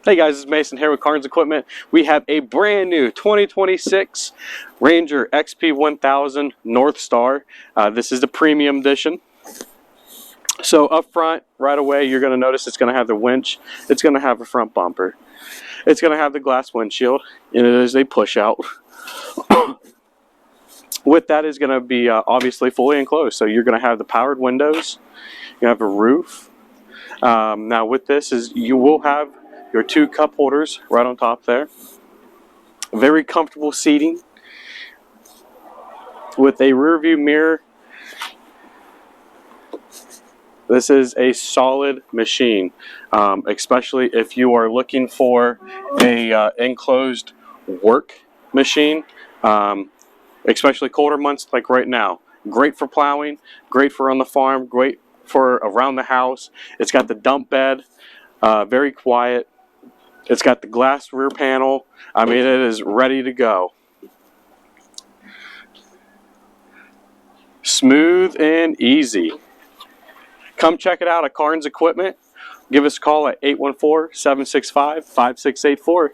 Hey guys, it's Mason here with Carns Equipment. We have a brand new 2026 Ranger XP 1000 NorthStar. This is the premium edition. So up front, right away, you're going to notice it's going to have the winch. It's going to have a front bumper. It's going to have the glass windshield, and it is a push out. With that is going to be obviously fully enclosed. So you're going to have the powered windows. You have a roof. Now with this is you will have your two cup holders right on top there. Very comfortable seating with a rear view mirror. This is a solid machine, especially if you are looking for a enclosed work machine, especially colder months like right now. Great for plowing, great for on the farm, great for around the house. It's got the dump bed, very quiet. It's got the glass rear panel. I mean, it is ready to go. Smooth and easy. Come check it out at Carns Equipment. Give us a call at 814-765-5684.